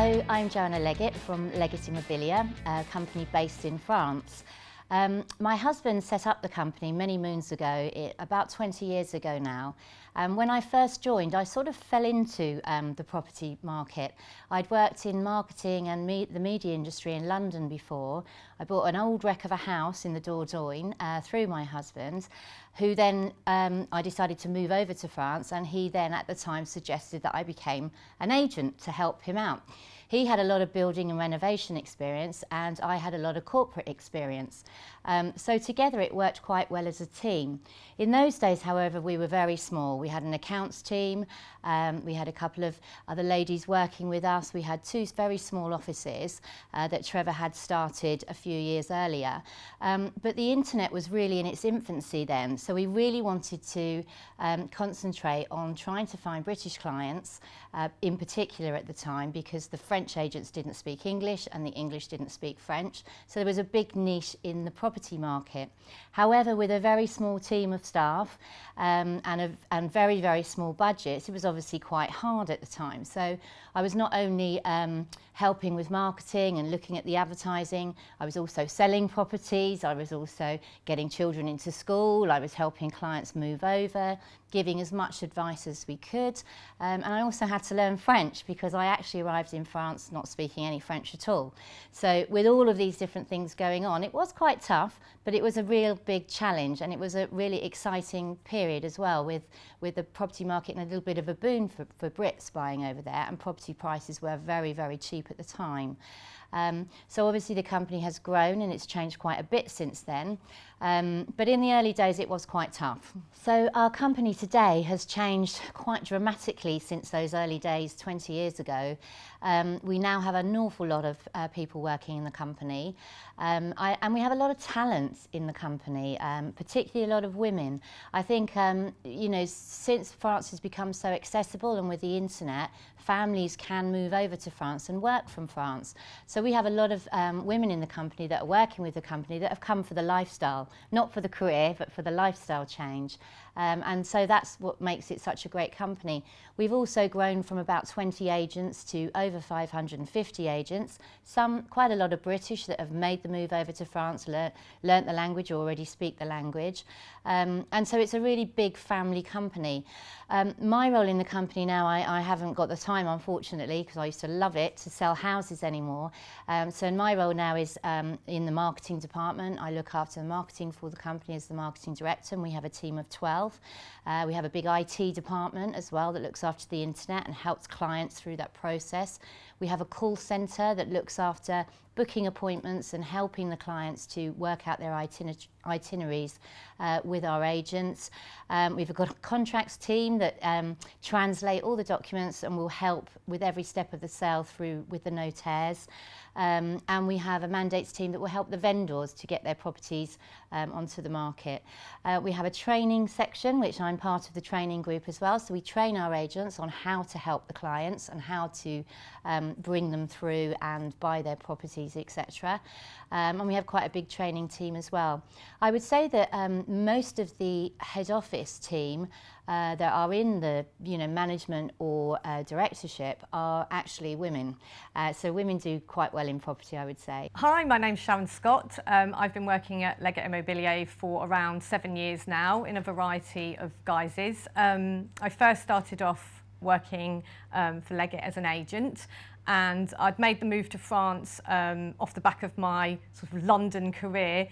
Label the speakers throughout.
Speaker 1: So I'm Joanna Leggett from Leggett Immobilier, a company based in France. My husband set up the company many moons ago, about 20 years ago now. When I first joined, I sort of fell into the property market. I'd worked in marketing and the media industry in London before. I bought an old wreck of a house in the Dordogne through my husband, who then I decided to move over to France, and he then at the time suggested that I became an agent to help him out. He had a lot of building and renovation experience, and I had a lot of corporate experience. So together it worked quite well as a team. In those days, however, we were very small. We had an accounts team, we had a couple of other ladies working with us. We had two very small offices that Trevor had started a few years earlier. But the internet was really in its infancy then, so we really wanted to concentrate on trying to find British clients, in particular at the time, because the French agents didn't speak English and the English didn't speak French. So there was a big niche in the property market. However, with a very small team of staff and very, very small budgets, it was obviously quite hard at the time. So I was not only helping with marketing and looking at the advertising, I was also selling properties, I was also getting children into school, I was helping clients move over, giving as much advice as we could, and I also had to learn French because I actually arrived in France not speaking any French at all. So with all of these different things going on, it was quite tough, but it was a real big challenge, and it was a really exciting period as well, with the property market and a little bit of a boom for Brits buying over there, and property prices were very, very cheap at the time. So obviously the company has grown and it's changed quite a bit since then, but in the early days it was quite tough. So our company today has changed quite dramatically since those early days 20 years ago. We now have an awful lot of people working in the company, and we have a lot of talent in the company, particularly a lot of women. I think, you know, since France has become so accessible and with the internet, families can move over to France and work from France. So we have a lot of women in the company that are working with the company that have come for the lifestyle, not for the career, but for the lifestyle change. And so that's what makes it such a great company. We've also grown from about 20 agents to over 550 agents, quite a lot of British that have made the move over to France, learnt the language, or already speak the language. And so it's a really big family company. My role in the company now, I haven't got the time, unfortunately, because I used to love it, to sell houses anymore. So my role now is in the marketing department. I look after the marketing for the company as the marketing director, and we have a team of 12. We have a big IT department as well that looks after the internet and helps clients through that process. We have a call centre that looks after booking appointments and helping the clients to work out their itineraries with our agents. We've got a contracts team that translate all the documents and will help with every step of the sale through with the notaires. And we have a mandates team that will help the vendors to get their properties onto the market. We have a training section, which I'm part of the training group as well. So we train our agents on how to help the clients and how to bring them through and buy their properties, etc. And we have quite a big training team as well. I would say that most of the head office team that are in the management or directorship are actually women. So women do quite well in property, I would say.
Speaker 2: Hi, my name's Sharon Scott. I've been working at Leggett Immobilier for around 7 years now in a variety of guises. I first started off working for Leggett as an agent, and I'd made the move to France off the back of my sort of London career,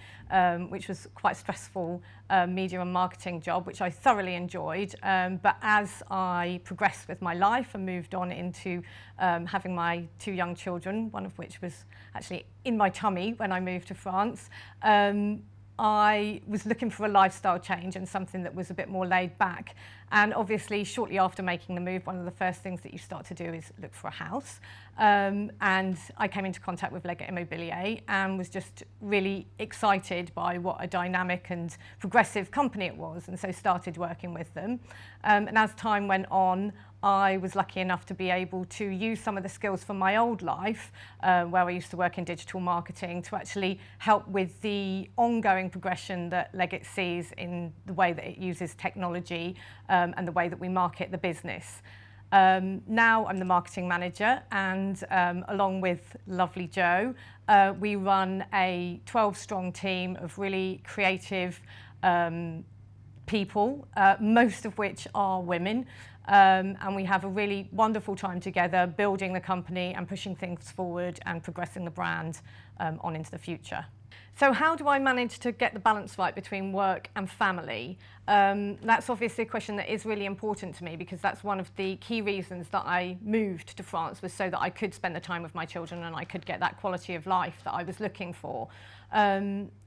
Speaker 2: which was quite a stressful media and marketing job, which I thoroughly enjoyed. But as I progressed with my life and moved on into having my 2 young children, one of which was actually in my tummy when I moved to France, I was looking for a lifestyle change and something that was a bit more laid back. And obviously, shortly after making the move, one of the first things that you start to do is look for a house. And I came into contact with Leggett Immobilier and was just really excited by what a dynamic and progressive company it was, and so started working with them. And as time went on, I was lucky enough to be able to use some of the skills from my old life, where I used to work in digital marketing, to actually help with the ongoing progression that Leggett sees in the way that it uses technology and the way that we market the business. Now I'm the marketing manager, and along with lovely Jo, we run a 12-strong team of really creative people, most of which are women. And we have a really wonderful time together building the company and pushing things forward and progressing the brand on into the future. So how do I manage to get the balance right between work and family? That's obviously a question that is really important to me, because that's one of the key reasons that I moved to France, was so that I could spend the time with my children and I could get that quality of life that I was looking for.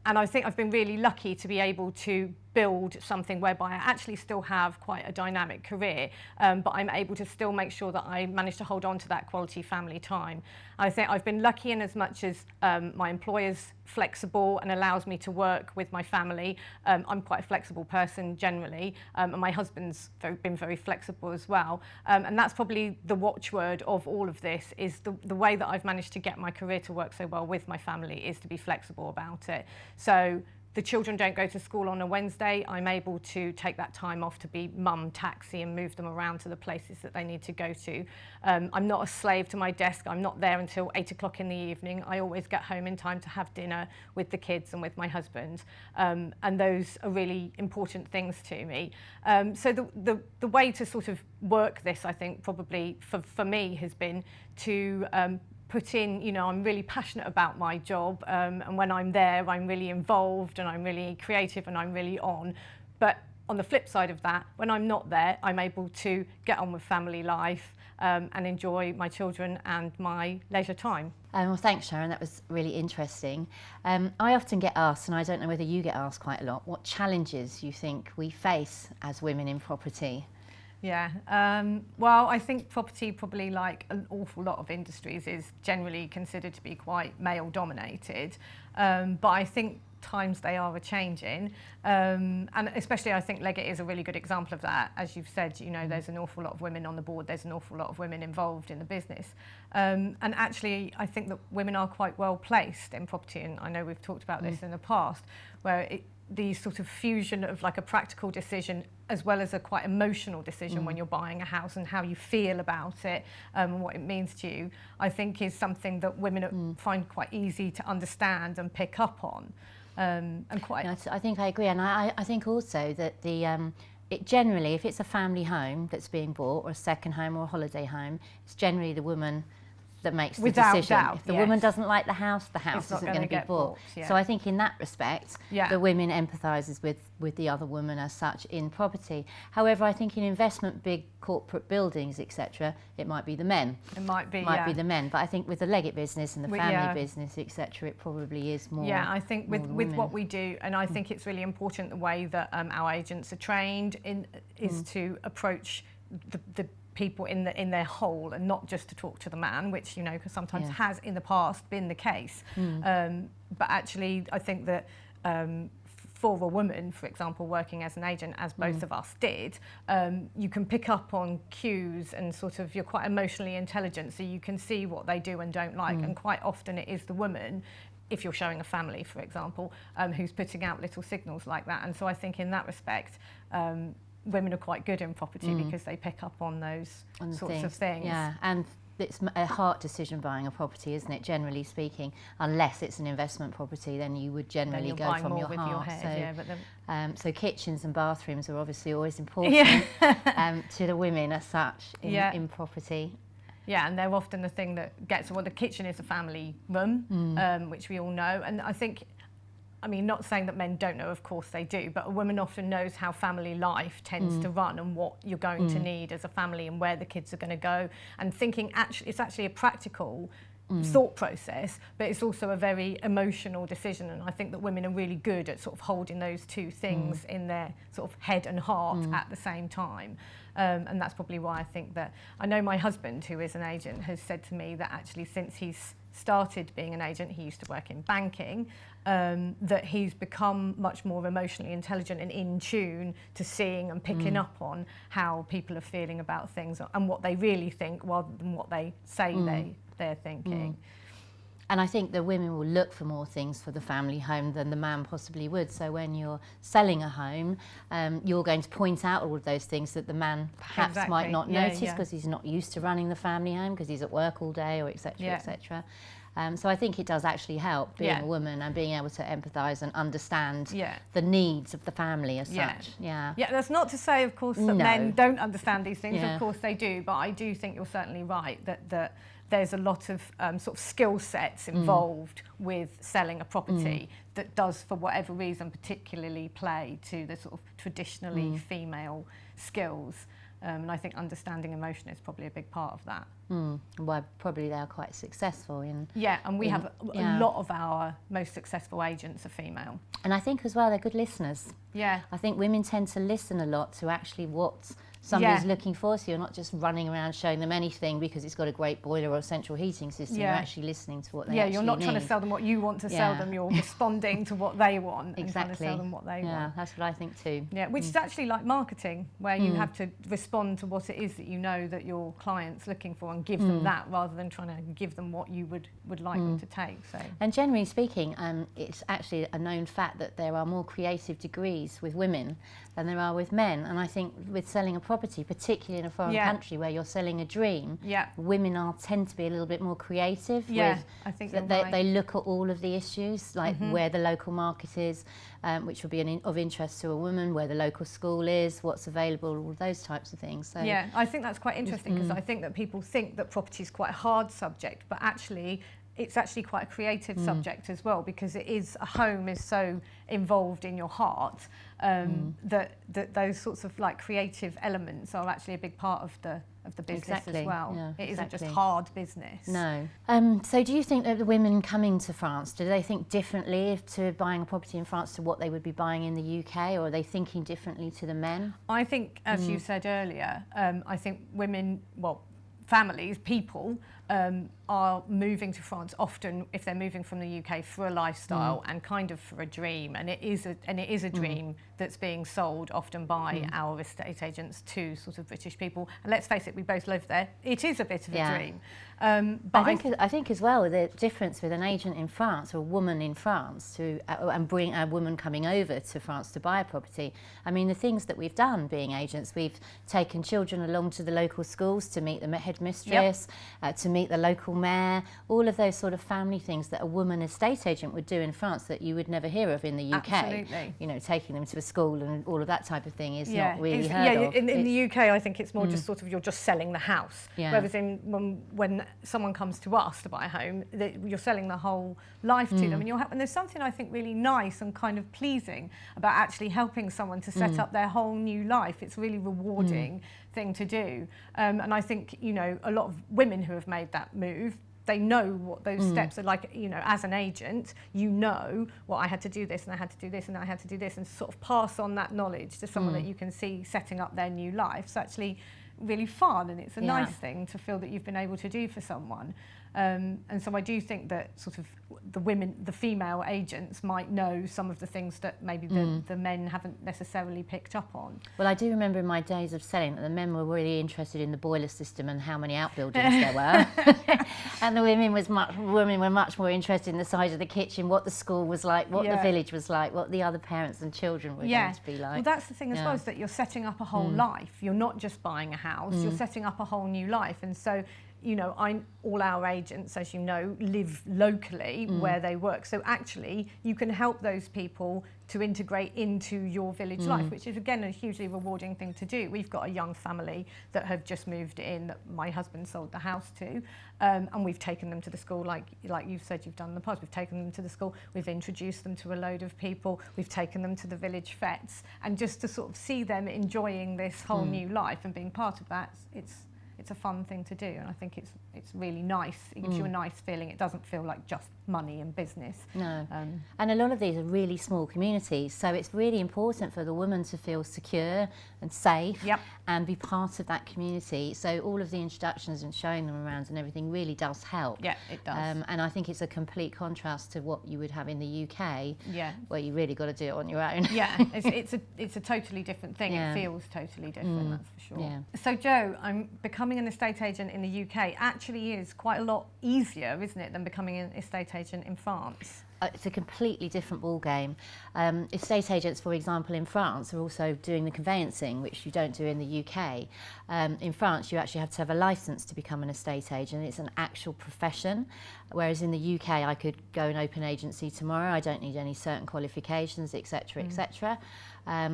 Speaker 2: And I think I've been really lucky to be able to build something whereby I actually still have quite a dynamic career, but I'm able to still make sure that I manage to hold on to that quality family time. I think I've been lucky in as much as my employer's flexible and allows me to work with my family. I'm quite a flexible person generally, and my husband's been very flexible as well. And that's probably the watchword of all of this, is the way that I've managed to get my career to work so well with my family is to be flexible about it. So the children don't go to school on a Wednesday, I'm able to take that time off to be mum taxi and move them around to the places that they need to go to. I'm not a slave to my desk. I'm not there until 8 o'clock in the evening. I always get home in time to have dinner with the kids and with my husband. And those are really important things to me. So the way to sort of work this, I think, probably for me has been to put in, you know, I'm really passionate about my job, and when I'm there I'm really involved and I'm really creative and I'm really on. But on the flip side of that, when I'm not there, I'm able to get on with family life and enjoy my children and my leisure time.
Speaker 1: Well, thanks, Sharon. That was really interesting. I often get asked, and I don't know whether you get asked quite a lot, what challenges you think we face as women in property?
Speaker 2: Yeah, well, I think property, probably like an awful lot of industries, is generally considered to be quite male dominated, but I think times they are a-changing, and especially I think Leggett is a really good example of that. As you've said, you know, there's an awful lot of women on the board, there's an awful lot of women involved in the business, and actually I think that women are quite well placed in property, and I know we've talked about this in the past, where the sort of fusion of like a practical decision as well as a quite emotional decision when you're buying a house, and how you feel about it and what it means to you, I think is something that women find quite easy to understand and pick up on. And quite.
Speaker 1: No, I think I agree, and I think also that it generally, if it's a family home that's being bought, or a second home or a holiday home, it's generally the woman that makes the
Speaker 2: Without
Speaker 1: decision.
Speaker 2: doubt,
Speaker 1: If the woman doesn't like the house isn't going to be bought.
Speaker 2: Yeah.
Speaker 1: So I think in that respect, the women empathises with the other woman as such in property. However, I think in investment, big corporate buildings, etc., it might be the men.
Speaker 2: It might be
Speaker 1: the men. But I think with the Leggett business and the family business, etc., it probably is more.
Speaker 2: Yeah, I think with what we do, and I think it's really important the way that our agents are trained in is to approach the people in their whole, and not just to talk to the man, which, you know, sometimes has in the past been the case. But actually, I think that for a woman, for example, working as an agent, as both of us did, you can pick up on cues, and sort of, you're quite emotionally intelligent, so you can see what they do and don't like. And quite often it is the woman, if you're showing a family, for example, who's putting out little signals like that. And so I think in that respect, women are quite good in property because they pick up on those sorts of things.
Speaker 1: Yeah, and it's a heart decision buying a property, isn't it, generally speaking? Unless it's an investment property, then you would generally go from your heart. So kitchens and bathrooms are obviously always important to the women as such in property.
Speaker 2: Yeah, and they're often the thing that gets, well, the kitchen is a family room, which we all know. And I think, I mean, not saying that men don't know, of course they do, but a woman often knows how family life tends to run, and what you're going to need as a family, and where the kids are going to go, and thinking it's actually a practical thought process, but it's also a very emotional decision. And I think that women are really good at sort of holding those two things in their sort of head and heart at the same time. And that's probably why I think that, I know my husband, who is an agent, has said to me that actually since he's started being an agent, he used to work in banking, that he's become much more emotionally intelligent and in tune to seeing and picking up on how people are feeling about things and what they really think, rather than what they say they're thinking.
Speaker 1: And I think the women will look for more things for the family home than the man possibly would. So when you're selling a home, you're going to point out all of those things that the man perhaps might not notice because he's not used to running the family home, because he's at work all day, or etc. etc. So I think it does actually help being a woman and being able to empathise and understand the needs of the family as such. Yeah,
Speaker 2: that's not to say, of course, that men don't understand these things. Of course they do, but I do think you're certainly right that there's a lot of sort of skill sets involved with selling a property that does, for whatever reason, particularly play to the sort of traditionally female skills. And I think understanding emotion is probably a big part of that.
Speaker 1: Well, probably they are quite successful in...
Speaker 2: Yeah, and we have a lot of our most successful agents are female.
Speaker 1: And I think as well they're good listeners.
Speaker 2: Yeah.
Speaker 1: I think women tend to listen a lot to actually what somebody's looking for, so you're not just running around showing them anything because it's got a great boiler or a central heating system. You're actually listening to what they actually need.
Speaker 2: You're not trying to sell them what you want to sell them, you're responding to what they want and trying to
Speaker 1: Exactly.
Speaker 2: sell them what they want.
Speaker 1: Yeah, that's what I think too.
Speaker 2: Yeah, which is actually like marketing, where you have to respond to what it is that you know that your client's looking for and give them that, rather than trying to give them what you would like them to take. So.
Speaker 1: And generally speaking, it's actually a known fact that there are more creative degrees with women than there are with men. And I think with selling a property, particularly in a foreign country where you're selling a dream, women tend to be a little bit more creative.
Speaker 2: Yeah, I think
Speaker 1: they look at all of the issues, like where the local market is, which will be of interest to a woman, where the local school is, what's available, all those types of things. So
Speaker 2: yeah, I think that's quite interesting, because I think that people think that property is quite a hard subject, but actually it's actually quite a creative subject as well, because a home is so involved in your heart that those sorts of like creative elements are actually a big part of the business as well.
Speaker 1: Yeah,
Speaker 2: it isn't just hard business.
Speaker 1: No. So do you think that the women coming to France, do they think differently to buying a property in France to what they would be buying in the UK, or are they thinking differently to the men?
Speaker 2: I think, as you said earlier, I think women, families, people are moving to France often, if they're moving from the UK, for a lifestyle and kind of for a dream, and it is a dream that's being sold often by our estate agents to sort of British people. And let's face it, we both live there. It is a bit of a dream.
Speaker 1: But I think as well the difference with an agent in France or a woman in France and bring a woman coming over to France to buy a property. I mean, the things that we've done being agents, we've taken children along to the local schools to meet the headmistress, to meet the local mayor, all of those sort of family things that a woman estate agent would do in France that you would never hear of in the UK.
Speaker 2: Absolutely.
Speaker 1: You know, taking them to a school and all of that type of thing is not really heard of.
Speaker 2: In the UK, I think it's more just sort of you're just selling the house. Whereas when someone comes to us to buy a home, you're selling the whole life to them, and there's something I think really nice and kind of pleasing about actually helping someone to set up their whole new life. It's a really rewarding thing to do, and I think a lot of women who have made that move, they know what those steps are like. As an agent, well, I had to do this and I had to do this and I had to do this, and sort of pass on that knowledge to someone that you can see setting up their new life. It's actually really fun, and it's a nice thing to feel that you've been able to do for someone. And so I do think that sort of the female agents might know some of the things that maybe the men haven't necessarily picked up on.
Speaker 1: Well, I do remember in my days of selling that the men were really interested in the boiler system and how many outbuildings there were. And the women were much more interested in the size of the kitchen, what the school was like, what the village was like, what the other parents and children were going to be like.
Speaker 2: Well, that's the thing as well, is that you're setting up a whole life. You're not just buying a house, you're setting up a whole new life. And so all our agents, as you know, live locally where they work. So actually, you can help those people to integrate into your village life, which is, again, a hugely rewarding thing to do. We've got a young family that have just moved in that my husband sold the house to, and we've taken them to the school, like you've said you've done in the past. We've taken them to the school, we've introduced them to a load of people, we've taken them to the village fetes, and just to sort of see them enjoying this whole new life and being part of that, it's a fun thing to do, and I think it's really nice. It gives you a nice feeling. It doesn't feel like just money and business.
Speaker 1: No. And a lot of these are really small communities, so it's really important for the woman to feel secure and safe and be part of that community. So all of the introductions and showing them around and everything really does help.
Speaker 2: Yeah, it does.
Speaker 1: And I think it's a complete contrast to what you would have in the UK, where you really got to do it on your own.
Speaker 2: Yeah, it's a totally different thing. It feels totally different, that's for sure.
Speaker 1: Yeah.
Speaker 2: So Jo, I'm becoming an estate agent in the UK. Actually, actually is quite a lot easier, isn't it, than becoming an estate agent in France?
Speaker 1: It's a completely different ballgame. Estate agents, for example, in France are also doing the conveyancing, which you don't do in the UK. In France, you actually have to have a licence to become an estate agent. It's an actual profession, whereas in the UK, I could go and open an agency tomorrow. I don't need any certain qualifications, etc., etc.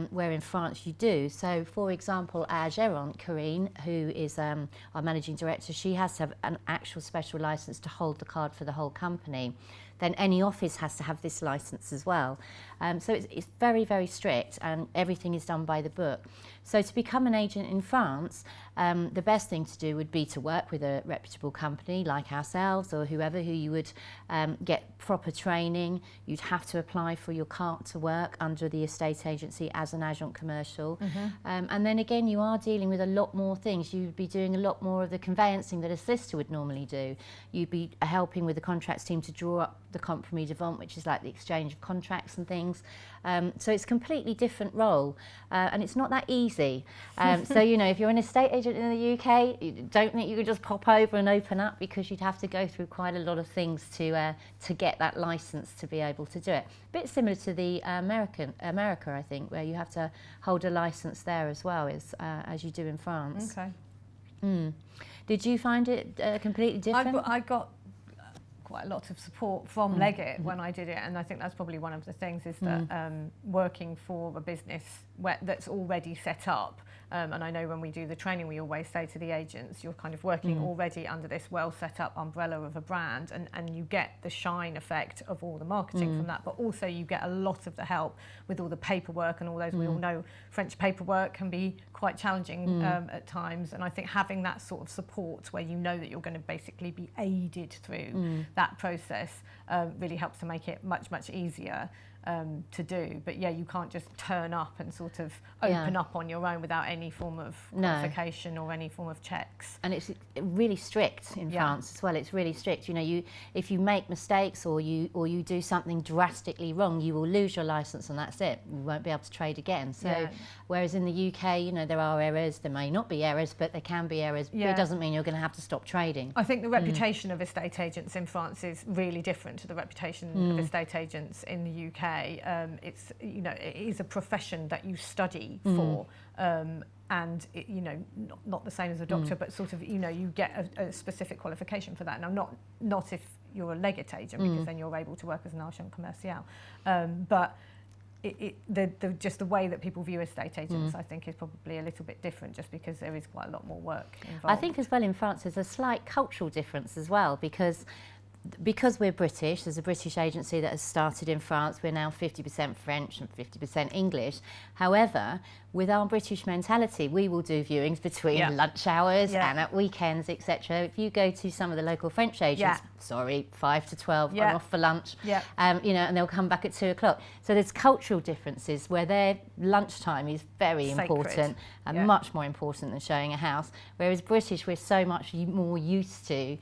Speaker 1: Where in France you do. So, for example, our gerente, Corinne, who is our managing director, she has to have an actual special licence to hold the card for the whole company. Then any office has to have this licence as well. So it's very, very strict, and everything is done by the book. So to become an agent in France, the best thing to do would be to work with a reputable company like ourselves or whoever, who you would get proper training. You'd have to apply for your carte to work under the estate agency as an agent commercial. And then again, you are dealing with a lot more things. You'd be doing a lot more of the conveyancing that a solicitor would normally do. You'd be helping with the contracts team to draw up the compromis de vente, which is like the exchange of contracts and things. So it's a completely different role, and it's not that easy. So, you know, if you're an estate agent in the UK, you don't think you could just pop over and open up, because you'd have to go through quite a lot of things to get that license to be able to do it. A bit similar to the America, I think, where you have to hold a license there as well, as you do in France.
Speaker 2: Okay.
Speaker 1: Did you find it completely different?
Speaker 2: I got quite a lot of support from Leggett when I did it, and I think that's probably one of the things, is that working for a business that's already set up, and I know when we do the training we always say to the agents, you're kind of working already under this well set up umbrella of a brand, and you get the shine effect of all the marketing from that, but also you get a lot of the help with all the paperwork and all those. We all know French paperwork can be quite challenging at times, and I think having that sort of support where you know that you're going to basically be aided through that process really helps to make it much, much easier to do. But yeah, you can't just turn up and sort of open up on your own without any form of qualification or any form of checks. And
Speaker 1: it's really strict in France as well. It's really strict. You know, if you make mistakes or you do something drastically wrong, you will lose your license and that's it. You won't be able to trade again. So whereas in the UK, you know, there are errors. There may not be errors, but there can be errors. But it doesn't mean you're going to have to stop trading.
Speaker 2: I think the reputation of estate agents in France is really different to the reputation of estate agents in the UK. It's, you know, it is a profession that you study for, and it, you know, not the same as a doctor, but sort of, you know, you get a specific qualification for that. Now, not if you're a Leggett agent, because then you're able to work as an agent commercial, but just the way that people view estate agents, I think, is probably a little bit different, just because there is quite a lot more work involved.
Speaker 1: I think as well in France there's a slight cultural difference as well, because we're British, there's a British agency that has started in France. We're now 50% French and 50% English. However, with our British mentality, we will do viewings between lunch hours and at weekends, etc. If you go to some of the local French agents, 5 to 12, I'm off for lunch, you know, and they'll come back at 2 o'clock. So there's cultural differences where their lunchtime is very important and much more important than showing a house. Whereas British, we're so much more used to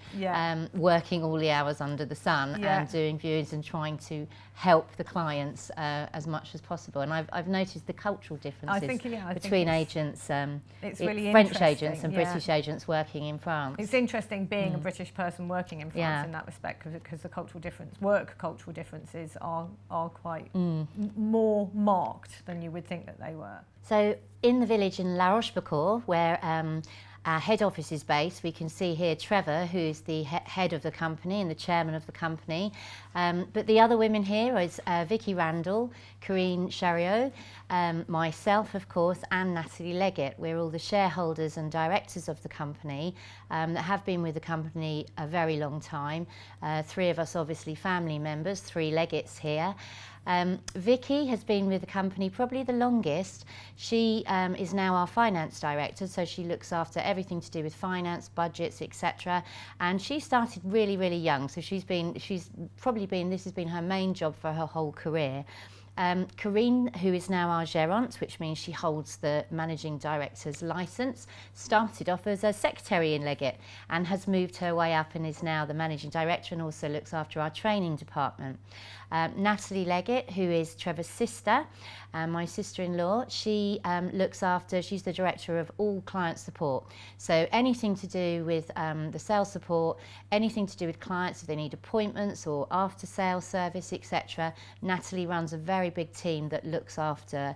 Speaker 1: working all the hours under the sun and doing viewings and trying to help the clients as much as possible. And I've noticed the cultural differences between agents,
Speaker 2: it's really
Speaker 1: French agents and British agents working in France.
Speaker 2: It's interesting being a British person working in France in that respect, because the cultural differences are quite more marked than you would think that they were.
Speaker 1: So in the village in La Rochefoucauld, where our head office is based, we can see here Trevor, who's the head of the company and the chairman of the company. But the other women here is Vicky Randall, Corinne Chariot, myself, of course, and Natalie Leggett. We're all the shareholders and directors of the company that have been with the company a very long time. 3 of us obviously family members, 3 Leggetts here. Vicky has been with the company probably the longest. She is now our finance director, so she looks after everything to do with finance, budgets, etc. And she started really, really young, so this has been her main job for her whole career. Corinne, who is now our gérante, which means she holds the managing director's licence, started off as a secretary in Leggett and has moved her way up and is now the managing director and also looks after our training department. Natalie Leggett, who is Trevor's sister, my sister-in-law, she looks after, she's the director of all client support. So anything to do with the sales support, anything to do with clients if they need appointments or after sales service, etc. Natalie runs a very big team that looks after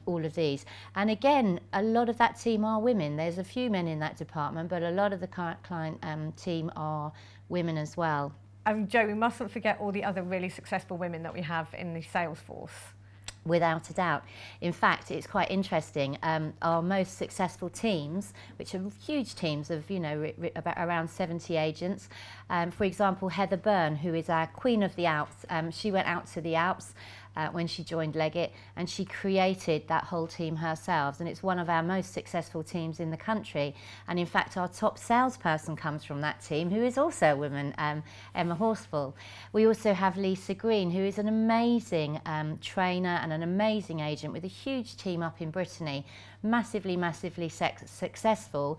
Speaker 1: all of these. And again, a lot of that team are women. There's a few men in that department, but a lot of the client team are women as well.
Speaker 2: Jo, we mustn't forget all the other really successful women that we have in the sales force.
Speaker 1: Without a doubt. In fact, it's quite interesting. Our most successful teams, which are huge teams of, about around 70 agents. For example, Heather Byrne, who is our Queen of the Alps. She went out to the Alps when she joined Leggett, and she created that whole team herself, and it's one of our most successful teams in the country. And in fact, our top salesperson comes from that team, who is also a woman, Emma Horsfall. We also have Lisa Green, who is an amazing trainer and an amazing agent with a huge team up in Brittany, massively successful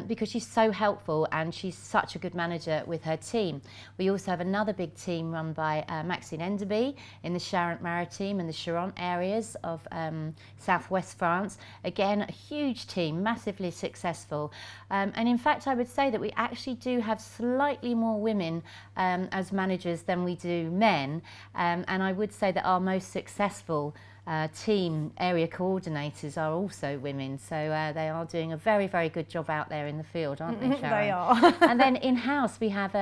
Speaker 1: because she's so helpful and she's such a good manager with her team. We also have another big team run by Maxine Enderby in the Charente-Maritime and the Charente areas of southwest France. Again, a huge team, massively successful. And in fact, I would say that we actually do have slightly more women as managers than we do men. And I would say that our most successful team area coordinators are also women, so they are doing a very, very good job out there in the field, aren't they, Sharon?
Speaker 2: They are.
Speaker 1: And then in-house we have,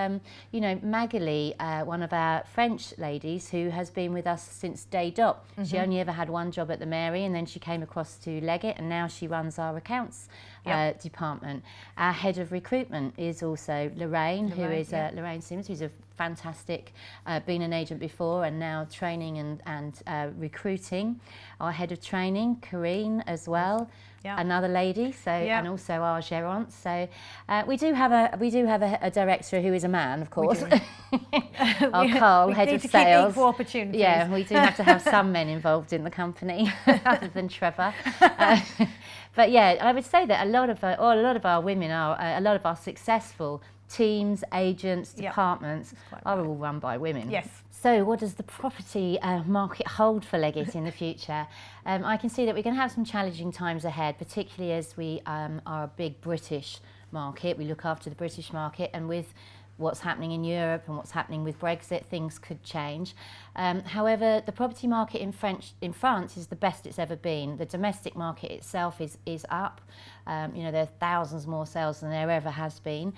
Speaker 1: Magali, one of our French ladies who has been with us since day dot. She only ever had one job at the Mary, and then she came across to Leggett, and now she runs our accounts department. Our head of recruitment is also Lorraine, who is Lorraine Sims, who's a fantastic, been an agent before and now training and recruiting. Our head of training, Corinne, as well, another lady. So and also our gérante. So we do have a director who is a man, of course. Our Carl, head of sales.
Speaker 2: Keep equal opportunities.
Speaker 1: Yeah, we do have to have some men involved in the company, other than Trevor. But yeah, I would say that a lot of our women are a lot of our successful teams, agents, departments are all run by women.
Speaker 2: Yes.
Speaker 1: So what does the property market hold for Leggett in the future? I can see that we're going to have some challenging times ahead, particularly as we are a big British market. We look after the British market, and with what's happening in Europe and what's happening with Brexit, things could change. However, the property market in France is the best it's ever been. The domestic market itself is up. There are thousands more sales than there ever has been.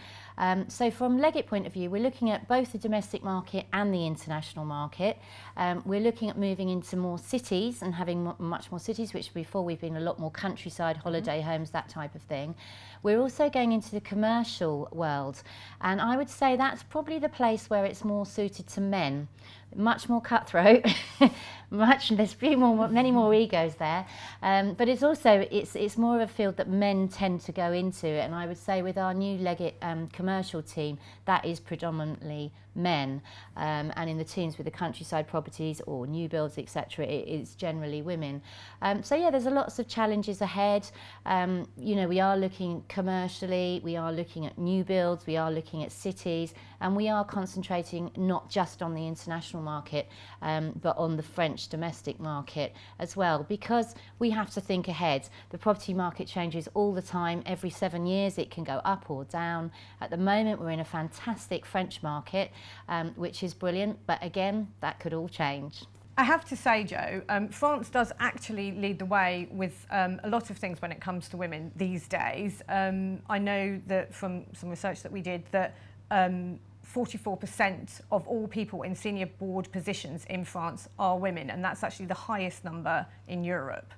Speaker 1: So from Leggett point of view, we're looking at both the domestic market and the international market. We're looking at moving into more cities and having much more cities, which before we've been a lot more countryside, holiday homes, that type of thing. We're also going into the commercial world, and I would say that's probably the place where it's more suited to men. Much more cutthroat, there's many more egos there, but it's also it's more of a field that men tend to go into, and I would say with our new Leggett commercial team, that is predominantly men, and in the teams with the countryside properties or new builds, etc., it's generally women. So yeah, there's lots of challenges ahead. We are looking commercially, we are looking at new builds, we are looking at cities, and we are concentrating not just on the international market, but on the French domestic market as well, because we have to think ahead. The property market changes all the time. Every 7 years it can go up or down. At the moment we're in a fantastic French market, which is brilliant, but again, that could all change.
Speaker 2: I have to say, Jo, France does actually lead the way with a lot of things when it comes to women these days. I know that from some research that we did that 44% of all people in senior board positions in France are women, and that's actually the highest number in Europe.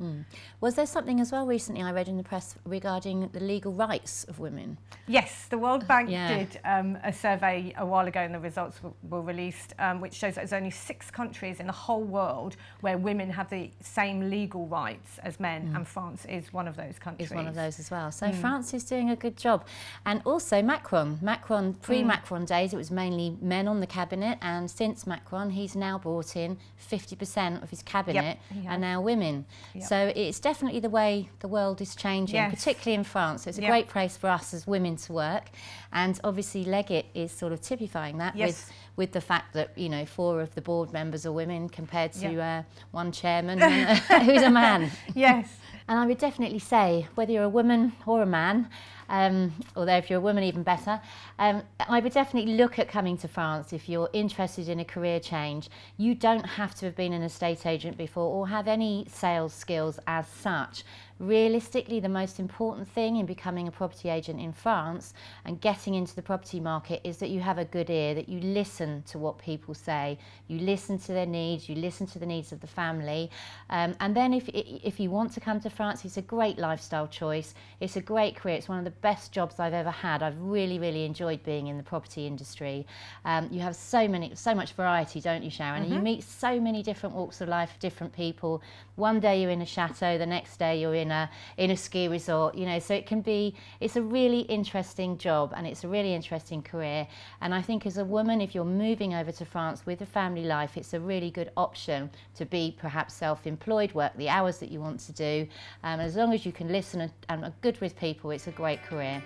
Speaker 1: Was there something as well recently I read in the press regarding the legal rights of women?
Speaker 2: Yes, the World Bank did a survey a while ago, and the results were released, which shows that there's only 6 countries in the whole world where women have the same legal rights as men, and France is one of those countries.
Speaker 1: Is one of those as well. So France is doing a good job. And also Macron, pre-Macron days, it was mainly men on the cabinet, and since Macron, he's now brought in 50% of his cabinet are now women. So it's definitely the way the world is changing, particularly in France. So it's a great place for us as women to work, and obviously Leggett is sort of typifying that with the fact that, you know, 4 of the board members are women compared to 1 chairman who's a man.
Speaker 2: Yes.
Speaker 1: And I would definitely say, whether you're a woman or a man, although if you're a woman even better, I would definitely look at coming to France if you're interested in a career change. You don't have to have been an estate agent before or have any sales skills as such. Realistically, the most important thing in becoming a property agent in France and getting into the property market is that you have a good ear, that you listen to what people say, you listen to their needs, you listen to the needs of the family. And then if you want to come to France, it's a great lifestyle choice. It's a great career. It's one of the best jobs I've ever had. I've really, really enjoyed being in the property industry. You have so much variety, don't you, Sharon? And you meet so many different walks of life, different people. One day you're in a chateau, the next day you're in a ski resort, you know, so it's a really interesting job and it's a really interesting career. And I think as a woman, if you're moving over to France with a family life, it's a really good option to be perhaps self-employed, work the hours that you want to do. As long as you can listen and are good with people, it's a great career.